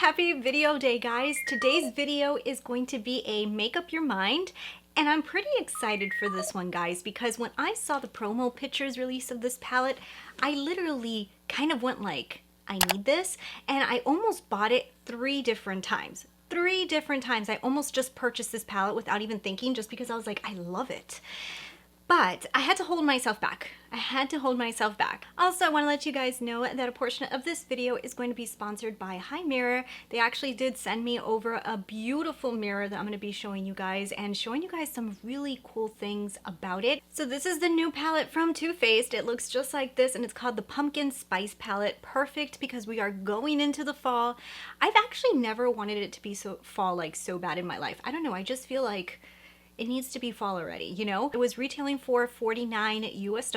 Happy video day, guys. Today's video is going to be a make up your mind, and I'm pretty excited for this one, guys, because when I saw the promo pictures release of this palette, I literally kind of went like, I need this, and I almost bought it 3 different times. 3 different times. I almost just purchased this palette without even thinking, just because I was like, I love it. But I had to hold myself back. Also, I want to let you guys know that a portion of this video is going to be sponsored by HIMIRROR. They actually did send me over a beautiful mirror that I'm going to be showing you guys and showing you guys some really cool things about it. So this is the new palette from Too Faced. It looks just like this, and it's called the Pumpkin Spice Palette. Perfect because we are going into the fall. I've actually never wanted it to be so bad in my life. I don't know. I just feel like it needs to be fall already, you know? It was retailing for $49 US.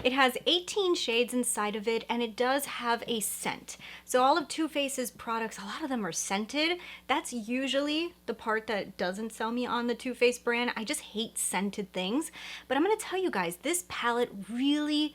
It has 18 shades inside of it, and it does have a scent. So all of Too Faced's products, a lot of them are scented. That's usually the part that doesn't sell me on the Too Faced brand. I just hate scented things. But I'm gonna tell you guys, this palette really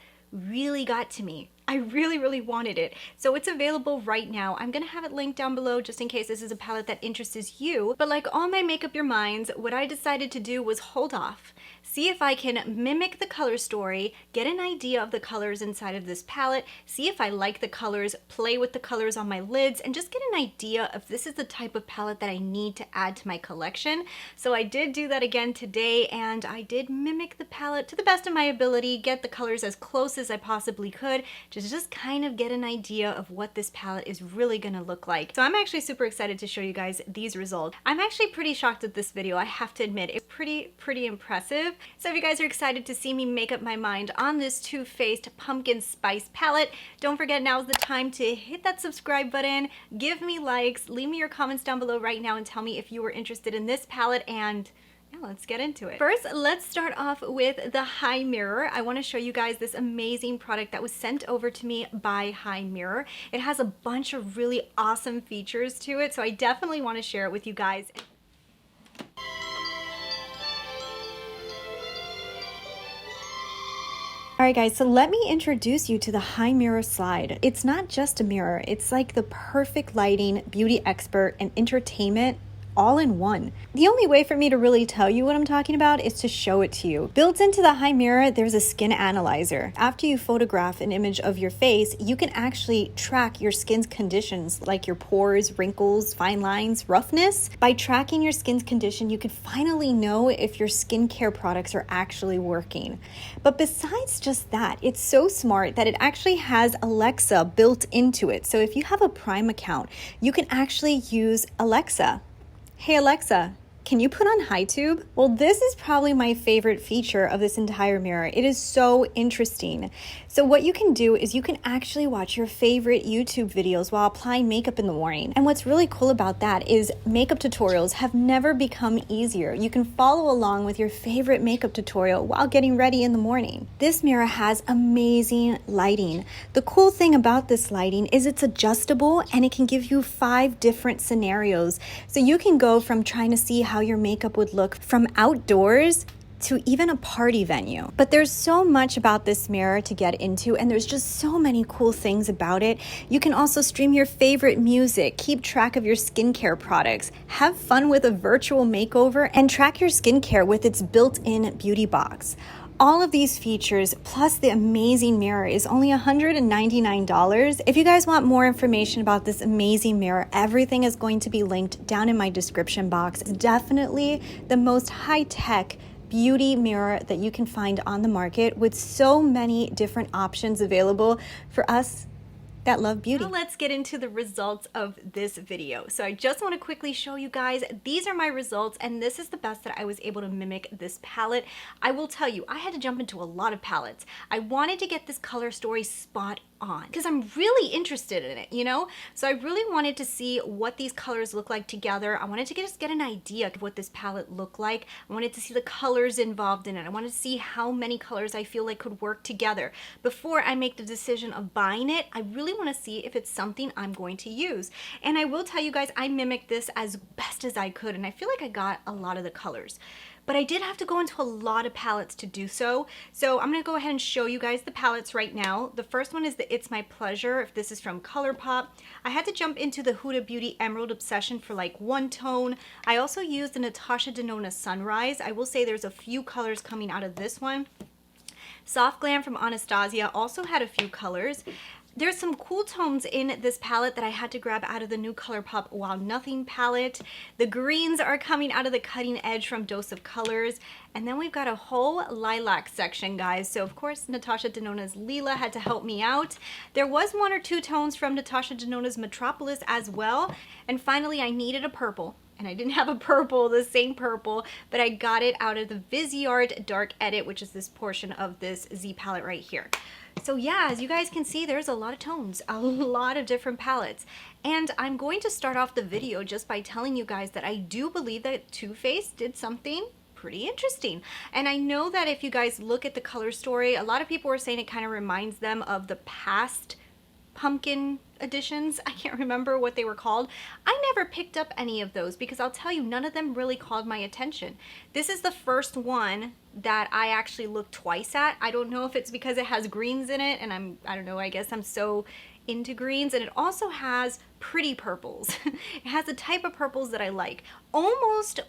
got to me. I really wanted it. So it's available right now. I'm gonna have it linked down below just in case this is a palette that interests you. But like all my make up your minds, what I decided to do was hold off, see if I can mimic the color story, get an idea of the colors inside of this palette, see if I like the colors, play with the colors on my lids, and just get an idea if this is the type of palette that I need to add to my collection. So I did do that again today, and I did mimic the palette to the best of my ability, get the colors as close as I possibly could, just kind of get an idea of what this palette is really gonna look like. So I'm actually super excited to show you guys these results. I'm actually pretty shocked at this video, I have to admit. It's pretty impressive. So if you guys are excited to see me make up my mind on this Too Faced Pumpkin Spice palette, don't forget now's the time to hit that subscribe button, give me likes, leave me your comments down below right now and tell me if you were interested in this palette, and yeah, let's get into it. First, let's start off with the HIMIRROR. I want to show you guys this amazing product that was sent over to me by HIMIRROR. It has a bunch of really awesome features to it, so I definitely want to share it with you guys. Alright guys, so let me introduce you to the HIMIRROR Slide. It's not just a mirror, it's like the perfect lighting, beauty expert, and entertainment all in one. The only way for me to really tell you what I'm talking about is to show it to you. Built into the HIMIRROR, there's a skin analyzer. After you photograph an image of your face, you can actually track your skin's conditions like your pores, wrinkles, fine lines, roughness. By tracking your skin's condition, you can finally know if your skincare products are actually working. But besides just that, it's so smart that it actually has Alexa built into it. So if you have a Prime account, you can actually use Alexa. Hey Alexa, can you put on HiTube? Well, this is probably my favorite feature of this entire mirror. It is so interesting. So what you can do is you can actually watch your favorite YouTube videos while applying makeup in the morning. And what's really cool about that is makeup tutorials have never become easier. You can follow along with your favorite makeup tutorial while getting ready in the morning. This mirror has amazing lighting. The cool thing about this lighting is it's adjustable, and it can give you 5 different scenarios. So you can go from trying to see how your makeup would look from outdoors to even a party venue. But there's so much about this mirror to get into, and there's just so many cool things about it. You can also stream your favorite music, keep track of your skincare products, have fun with a virtual makeover, and track your skincare with its built-in beauty box. All of these features, plus the amazing mirror, is only $199. If you guys want more information about this amazing mirror, everything is going to be linked down in my description box. It's definitely the most high-tech beauty mirror that you can find on the market, with so many different options available for us that love beauty. Now let's get into the results of this video. So I just want to quickly show you guys, these are my results, and this is the best that I was able to mimic this palette. I will tell you, I had to jump into a lot of palettes. I wanted to get this color story spot on because I'm really interested in it, you know? So I really wanted to see what these colors look like together. I wanted to just get an idea of what this palette looked like. I wanted to see the colors involved in it. I wanted to see how many colors I feel like could work together. Before I make the decision of buying it, I really want to see if it's something I'm going to use. And I will tell you guys, I mimicked this as best as I could, and I feel like I got a lot of the colors. but I did have to go into a lot of palettes to do so. So I'm gonna go ahead and show you guys the palettes right now. The first one is the It's My Pleasure. If this is from ColourPop. I had to jump into the Huda Beauty Emerald Obsession for like one tone. I also used the Natasha Denona Sunrise. I will say there's a few colors coming out of this one. Soft Glam from Anastasia also had a few colors. There's some cool tones in this palette that I had to grab out of the new ColourPop Wow Nothing palette. The greens are coming out of the Cutting Edge from Dose of Colors. And then we've got a whole lilac section, guys. So of course, Natasha Denona's Leela had to help me out. There was one or two tones from Natasha Denona's Metropolis as well. And finally, I needed a purple. And I didn't have a purple, the same purple, but I got it out of the Visyard Dark Edit, which is this portion of this Z palette right here. So yeah, as you guys can see, there's a lot of tones, a lot of different palettes. And I'm going to start off the video just by telling you guys that I do believe that Too Faced did something pretty interesting. And I know that if you guys look at the color story, a lot of people were saying it kind of reminds them of the past pumpkin editions. I can't remember what they were called. I never picked up any of those because I'll tell you, none of them really called my attention. This is the first one that I actually looked twice at. I don't know if it's because it has greens in it, and I don't know, I guess I'm so into greens. And it also has pretty purples. It has a type of purples that I like. Almost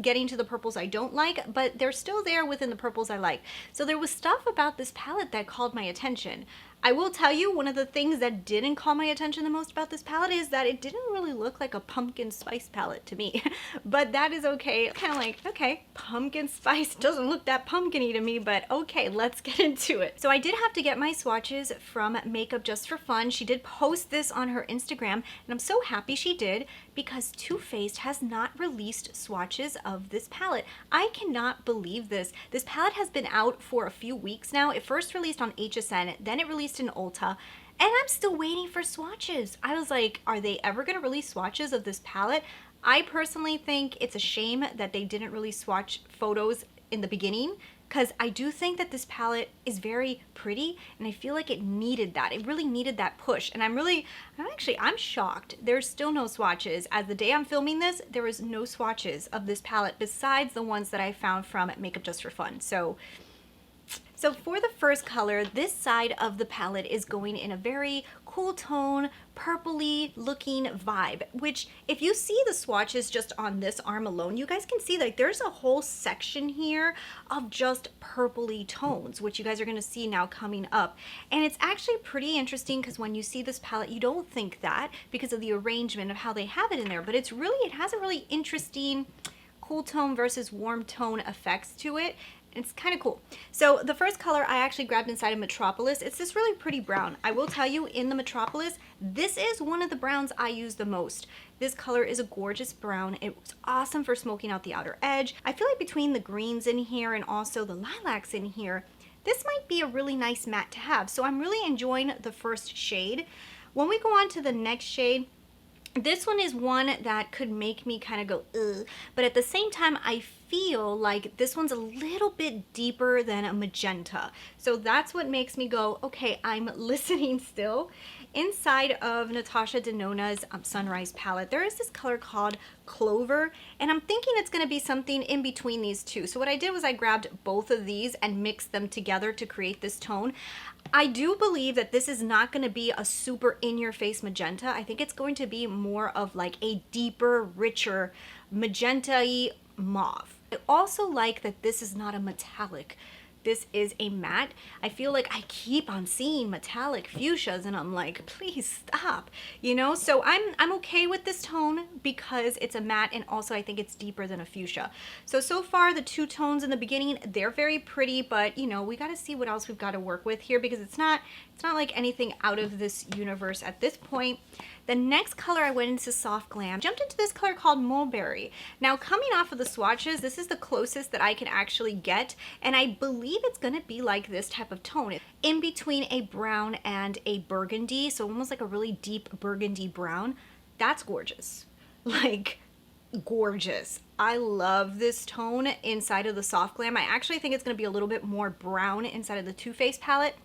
getting to the purples I don't like, but they're still there within the purples I like. So there was stuff about this palette that called my attention. I will tell you, one of the things that didn't call my attention the most about this palette is that it didn't really look like a pumpkin spice palette to me. But that is okay. Kind of like, okay, pumpkin spice doesn't look that pumpkin-y to me, but okay, let's get into it. So I did have to get my swatches from Makeup Just for Fun. She did post this on her Instagram, and I'm so happy she did because Too Faced has not released swatches of this palette. I cannot believe this. This palette has been out for a few weeks now. It first released on HSN, then it released in Ulta, and I'm still waiting for swatches. I was like, are they ever going to release swatches of this palette? I personally think it's a shame that they didn't release swatch photos in the beginning, because I do think that this palette is very pretty, and I feel like it needed that. It really needed that push, and I'm shocked. There's still no swatches. As the day I'm filming this, there is no swatches of this palette besides the ones that I found from Makeup Just for Fun. So for the first color, this side of the palette is going in a very cool tone, purpley looking vibe, which if you see the swatches just on this arm alone, you guys can see like there's a whole section here of just purpley tones, which you guys are going to see now coming up. And it's actually pretty interesting because when you see this palette, you don't think that because of the arrangement of how they have it in there, but it has a really interesting cool tone versus warm tone effects to it. It's kind of cool. So the first color I actually grabbed inside of Metropolis, it's this really pretty brown. I will tell you, in the Metropolis, this is one of the browns I use the most. This color is a gorgeous brown. It's awesome for smoking out the outer edge. I feel like between the greens in here and also the lilacs in here, this might be a really nice matte to have. So I'm really enjoying the first shade. When we go on to the next shade, this one is one that could make me kind of go, ugh, but at the same time, I feel like this one's a little bit deeper than a magenta. So that's what makes me go, okay, I'm listening still. Inside of Natasha Denona's Sunrise palette, there is this color called Clover, and I'm thinking it's going to be something in between these two. So what I did was I grabbed both of these and mixed them together to create this tone. I do believe that this is not going to be a super in-your-face magenta. I think it's going to be more of like a deeper, richer magenta-y mauve. I also like that this is not a metallic. This is a matte. I feel like I keep on seeing metallic fuchsias and I'm like, please stop, you know? So I'm okay with this tone because it's a matte, and also I think it's deeper than a fuchsia. So far the two tones in the beginning, they're very pretty, but you know, we got to see what else we've got to work with here because it's not like anything out of this universe at this point. The next color I went into Soft Glam, jumped into this color called Mulberry. Now coming off of the swatches, this is the closest that I can actually get, and I believe it's gonna be like this type of tone, in between a brown and a burgundy, so almost like a really deep burgundy brown. That's gorgeous, like gorgeous. I love this tone inside of the Soft Glam. I actually think it's gonna be a little bit more brown inside of the Too Faced palette,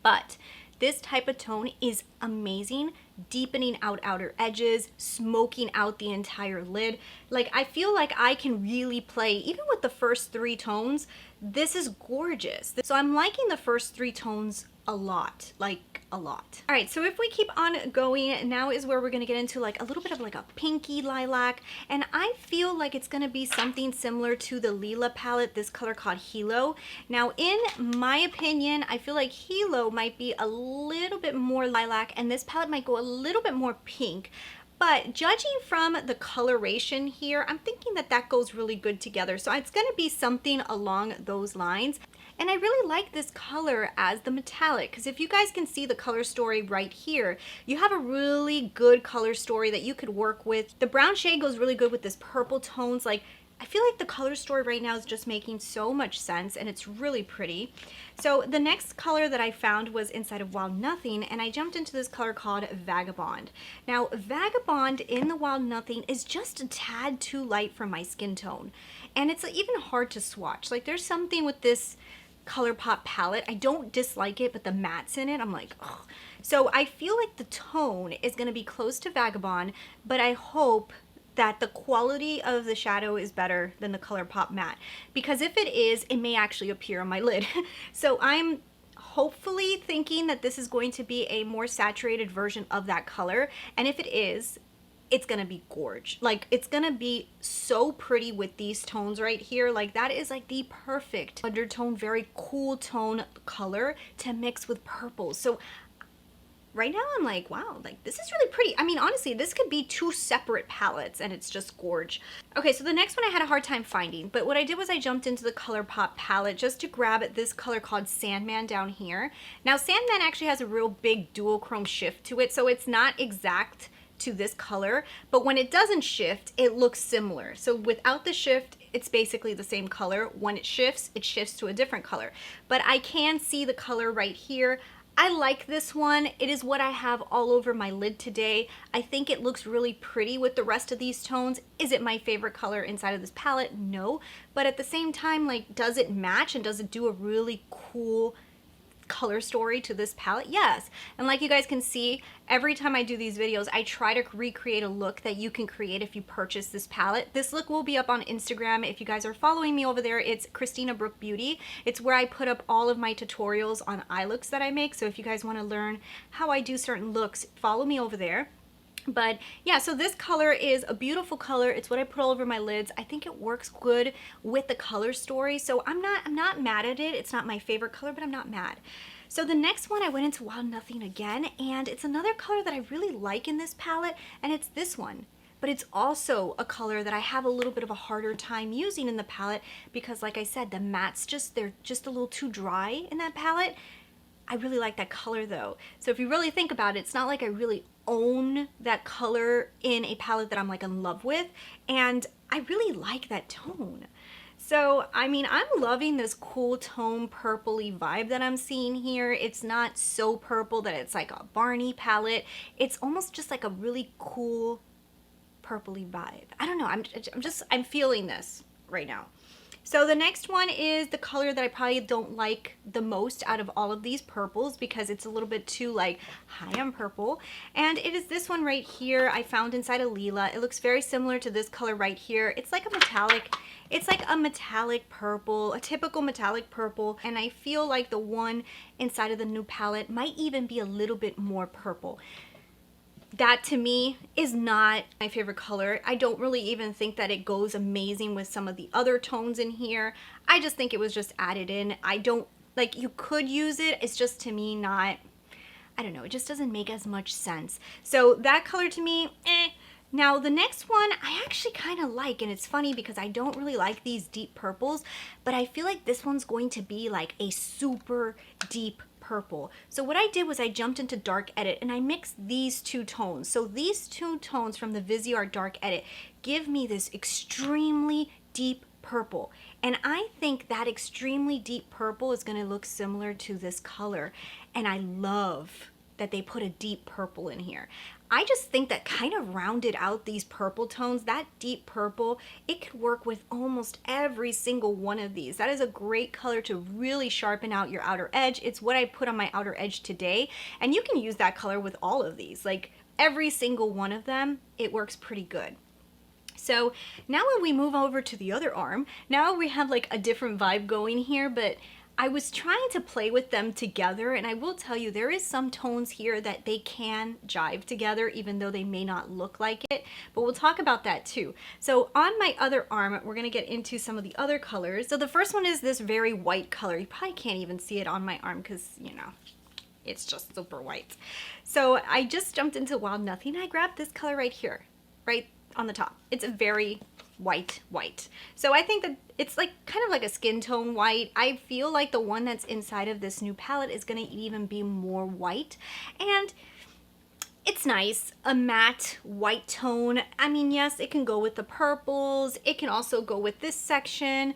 but this type of tone is amazing deepening out outer edges, smoking out the entire lid. Like, I feel like I can really play, even with the first 3 tones, this is gorgeous. So I'm liking the first 3 tones a lot, like a lot. All right, so if we keep on going, now is where we're gonna get into like a little bit of like a pinky lilac, and I feel like it's gonna be something similar to the Lila palette, this color called Hilo. Now, in my opinion, I feel like Hilo might be a little bit more lilac, and this palette might go a little bit more pink. But judging from the coloration here, I'm thinking that that goes really good together. So it's gonna be something along those lines. And I really like this color as the metallic, because if you guys can see the color story right here, you have a really good color story that you could work with. The brown shade goes really good with this purple tones. Like, I feel like the color story right now is just making so much sense, and it's really pretty. So the next color that I found was inside of Wild Nothing, and I jumped into this color called Vagabond. Now, Vagabond in the Wild Nothing is just a tad too light for my skin tone, and it's even hard to swatch. Like, there's something with this ColourPop palette. I don't dislike it, but the mattes in it, I'm like, ugh. So I feel like the tone is going to be close to Vagabond, but I hope that the quality of the shadow is better than the ColourPop matte, because if it is, it may actually appear on my lid. So I'm hopefully thinking that this is going to be a more saturated version of that color, and if it is, it's gonna be gorge. Like, it's gonna be so pretty with these tones right here. Like, that is like the perfect undertone, very cool tone color to mix with purple. So right now I'm like, wow, like this is really pretty. I mean, honestly, this could be 2 separate palettes and it's just gorge. Okay, so the next one I had a hard time finding, but what I did was I jumped into the ColourPop palette just to grab this color called Sandman down here. Now, Sandman actually has a real big duochrome shift to it, so it's not exact to this color, but when it doesn't shift, it looks similar. So without the shift, it's basically the same color. When it shifts to a different color. But I can see the color right here. I like this one. It is what I have all over my lid today. I think it looks really pretty with the rest of these tones. Is it my favorite color inside of this palette? No. But at the same time, like, does it match and does it do a really cool color story to this palette? Yes. And like you guys can see, every time I do these videos, I try to recreate a look that you can create if you purchase this palette. This look will be up on Instagram. If you guys are following me over there, it's Christina Brooke Beauty. It's where I put up all of my tutorials on eye looks that I make. So if you guys want to learn how I do certain looks, follow me over there. But yeah, so this color is a beautiful color. It's what I put all over my lids. I think it works good with the color story. So I'm not mad at it. It's not my favorite color, but I'm not mad. So the next one, I went into Wild Nothing again, and it's another color that I really like in this palette, and it's this one. But it's also a color that I have a little bit of a harder time using in the palette because, like I said, the mattes they're just a little too dry in that palette. I really like that color though. So if you really think about it, it's not like I really own that color in a palette that I'm like in love with, and I really like that tone. So, I mean, I'm loving this cool tone purpley vibe that I'm seeing here. It's not so purple that it's like a Barney palette. It's almost just like a really cool purpley vibe. I don't know, I'm feeling this right now. So the next one is the color that I probably don't like the most out of all of these purples because it's a little bit too like high on purple. And it is this one right here I found inside of Lila. It looks very similar to this color right here. It's like a metallic, purple, a typical metallic purple. And I feel like the one inside of the new palette might even be a little bit more purple. That to me is not my favorite color. I don't really even think that it goes amazing with some of the other tones in here. I just think it was just added in. I don't, like, you could use it. It's just to me not, I don't know, it just doesn't make as much sense. So that color to me, eh. Now the next one I actually kind of like, and it's funny because I don't really like these deep purples, but I feel like this one's going to be like a super deep purple. So what I did was I jumped into Dark Edit and I mixed these 2 tones. So these 2 tones from the Viseart Dark Edit give me this extremely deep purple. And I think that extremely deep purple is going to look similar to this color. And I love that they put a deep purple in here. I just think that kind of rounded out these purple tones. That deep purple, it could work with almost every single one of these. That is a great color to really sharpen out your outer edge. It's what I put on my outer edge today. And you can use that color with all of these. Like, every single one of them, it works pretty good. So now when we move over to the other arm, now we have like a different vibe going here, but I was trying to play with them together, and I will tell you there is some tones here that they can jive together even though they may not look like it, but we'll talk about that too. So on my other arm, we're gonna get into some of the other colors. So the first one is this very white color. You probably can't even see it on my arm because, you know, it's just super white. So I just jumped into Wild Nothing. I grabbed this color right here, right on the top. It's a very white. So I think that it's like kind of like a skin tone white. I feel like the one that's inside of this new palette is going to even be more white, and it's nice, a matte white tone. I mean, yes, it can go with the purples. It can also go with this section.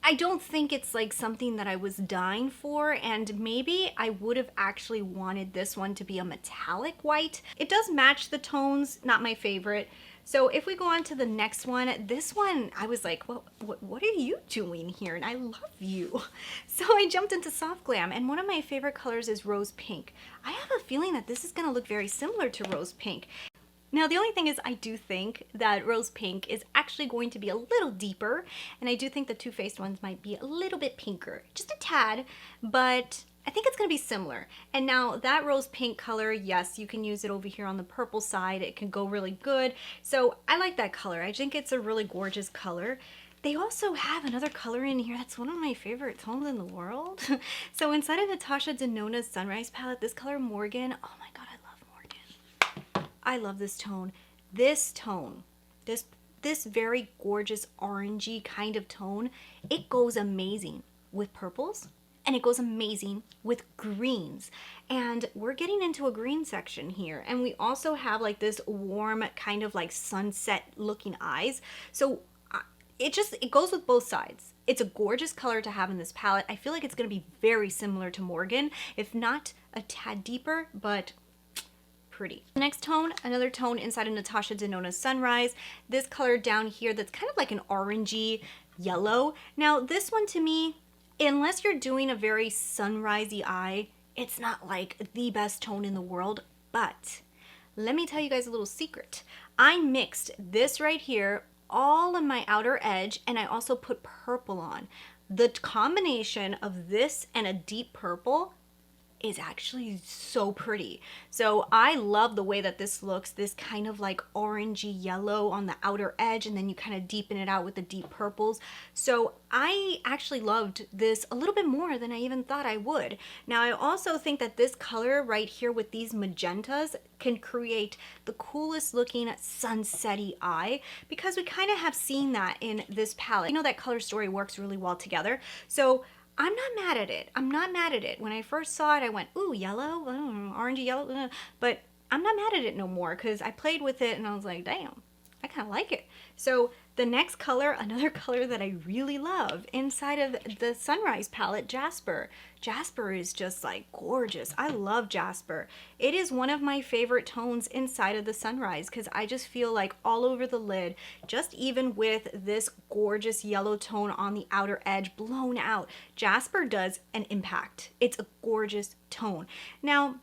I don't think it's like something that I was dying for, and maybe I would have actually wanted this one to be a metallic white. It does match the tones, not my favorite. So if we go on to the next one, this one, I was like, well, what are you doing here? And I love you. So I jumped into Soft Glam, and one of my favorite colors is Rose Pink. I have a feeling that this is gonna look very similar to Rose Pink. Now, the only thing is I do think that Rose Pink is actually going to be a little deeper, and I do think the Too Faced ones might be a little bit pinker, just a tad, but I think it's going to be similar. And now that Rose Pink color, yes, you can use it over here on the purple side. It can go really good. So I like that color. I think it's a really gorgeous color. They also have another color in here that's one of my favorite tones in the world. So inside of Natasha Denona's Sunrise palette, this color Morgan, oh my god, I love Morgan. I love this tone. This tone, this very gorgeous orangey kind of tone, it goes amazing with purples, and it goes amazing with greens. And we're getting into a green section here. And we also have like this warm kind of like sunset looking eyes. So it goes with both sides. It's a gorgeous color to have in this palette. I feel like it's gonna be very similar to Morgan, if not a tad deeper, but pretty. Next tone, another tone inside of Natasha Denona's Sunrise. This color down here that's kind of like an orangey yellow. Now this one to me, unless you're doing a very sunrisey eye, it's not like the best tone in the world. But let me tell you guys a little secret. I mixed this right here all on my outer edge, and I also put purple on. The combination of this and a deep purple is actually so pretty. So I love the way that this looks, this kind of like orangey yellow on the outer edge, and then you kind of deepen it out with the deep purples. So I actually loved this a little bit more than I even thought I would. Now I also think that this color right here with these magentas can create the coolest looking sunsetty eye, because we kind of have seen that in this palette. You know that color story works really well together. So I'm not mad at it. I'm not mad at it. When I first saw it, I went, ooh, yellow, orangey yellow, but I'm not mad at it no more because I played with it and I was like, damn, I kind of like it. So the next color, another color that I really love inside of the Sunrise palette, Jasper. Jasper is just like gorgeous. I love Jasper. It is one of my favorite tones inside of the Sunrise because I just feel like all over the lid, just even with this gorgeous yellow tone on the outer edge blown out, Jasper does an impact. It's a gorgeous tone. Now,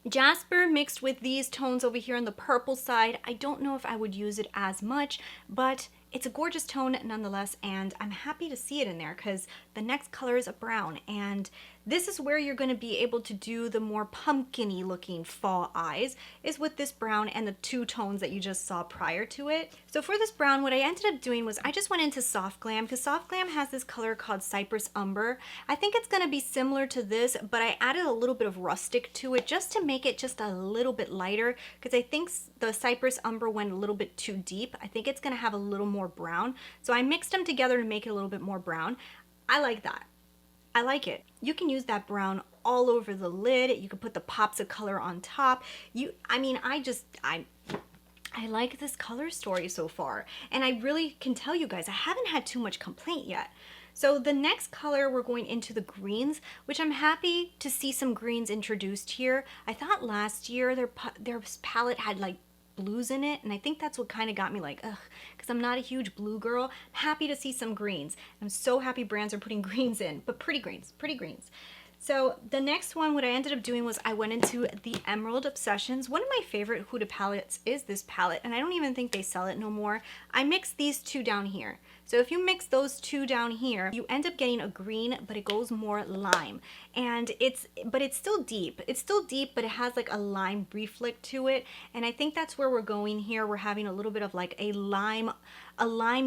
Jasper mixed with these tones over here on the purple side, I don't know if I would use it as much, but it's a gorgeous tone nonetheless, and I'm happy to see it in there because the next color is a brown, and this is where you're going to be able to do the more pumpkin-y looking fall eyes, is with this brown and the two tones that you just saw prior to it. So for this brown, what I ended up doing was I just went into Soft Glam, because Soft Glam has this color called Cypress Umber. I think it's going to be similar to this, but I added a little bit of rustic to it just to make it just a little bit lighter, because I think the Cypress Umber went a little bit too deep. I think it's going to have a little more brown. So I mixed them together to make it a little bit more brown. I like that. I like it. You can use that brown all over the lid. You can put the pops of color on top. I like this color story so far. And I really can tell you guys, I haven't had too much complaint yet. So the next color, we're going into the greens, which I'm happy to see some greens introduced here. I thought last year their palette had like blues in it, and I think that's what kind of got me like, ugh, because I'm not a huge blue girl. I'm happy to see some greens. I'm so happy brands are putting greens in, but pretty greens, pretty greens. So the next one, what I ended up doing was I went into the Emerald Obsessions. One of my favorite Huda palettes is this palette, and I don't even think they sell it no more. I mixed these two down here. So if you mix those two down here, you end up getting a green, but it goes more lime. And it's still deep. It's still deep, but it has like a lime reflect to it. And I think that's where we're going here. We're having a little bit of like a lime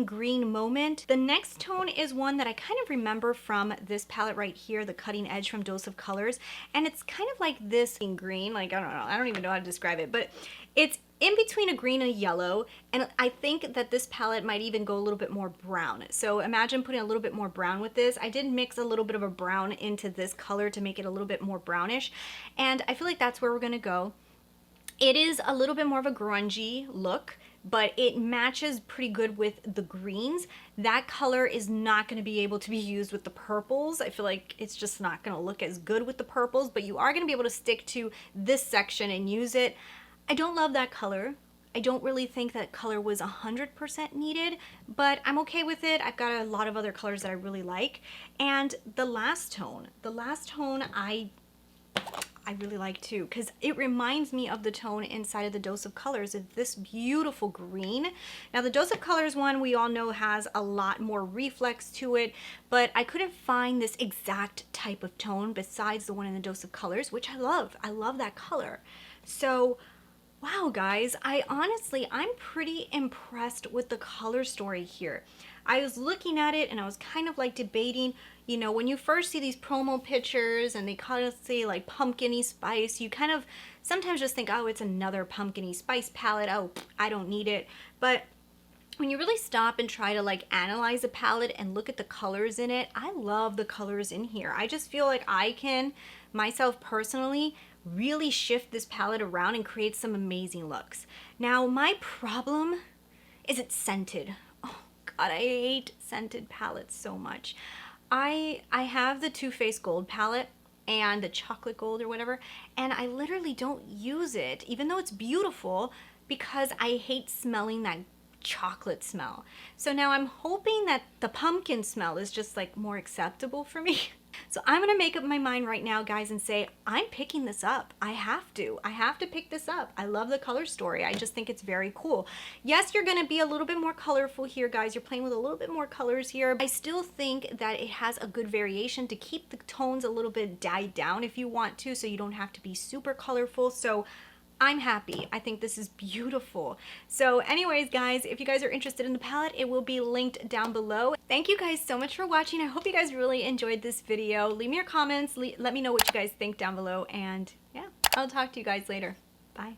green moment. The next tone is one that I kind of remember from this palette right here, the Cutting Edge from Dose of Colors. And it's kind of like this green, like, I don't know, I don't even know how to describe it, but it's in between a green and a yellow, and I think that this palette might even go a little bit more brown. So imagine putting a little bit more brown with this. I did mix a little bit of a brown into this color to make it a little bit more brownish, and I feel like that's where we're gonna go. It is a little bit more of a grungy look, but it matches pretty good with the greens. That color is not going to be able to be used with the purples. I feel like it's just not going to look as good with the purples, but you are going to be able to stick to this section and use it. I don't love that color. I don't really think that color was 100% needed, but I'm okay with it. I've got a lot of other colors that I really like. And the last tone I really like too, because it reminds me of the tone inside of the Dose of Colors of this beautiful green. Now the Dose of Colors one we all know has a lot more reflex to it, but I couldn't find this exact type of tone besides the one in the Dose of Colors, which I love. I love that color. So wow guys, I'm pretty impressed with the color story here. I was looking at it and I was kind of like debating, you know, when you first see these promo pictures and they kind of say like pumpkin-y spice, you kind of sometimes just think, oh, it's another pumpkin-y spice palette. Oh, I don't need it. But when you really stop and try to like analyze a palette and look at the colors in it, I love the colors in here. I just feel like I can, myself personally, really shift this palette around and create some amazing looks. Now, my problem is it's scented. Oh God, I hate scented palettes so much. I have the Too Faced Gold palette and the chocolate gold or whatever, and I literally don't use it, even though it's beautiful, because I hate smelling that chocolate smell. So now I'm hoping that the pumpkin smell is just like more acceptable for me. So I'm gonna make up my mind right now, guys, and say I'm picking this up. I have to pick this up. I love the color story. I just think it's very cool. Yes, you're gonna be a little bit more colorful here, guys. You're playing with a little bit more colors here. I still think that it has a good variation to keep the tones a little bit died down if you want to, so you don't have to be super colorful. So I'm happy. I think this is beautiful. So anyways, guys, if you guys are interested in the palette, it will be linked down below. Thank you guys so much for watching. I hope you guys really enjoyed this video. Leave me your comments. Let me know what you guys think down below. And yeah, I'll talk to you guys later. Bye.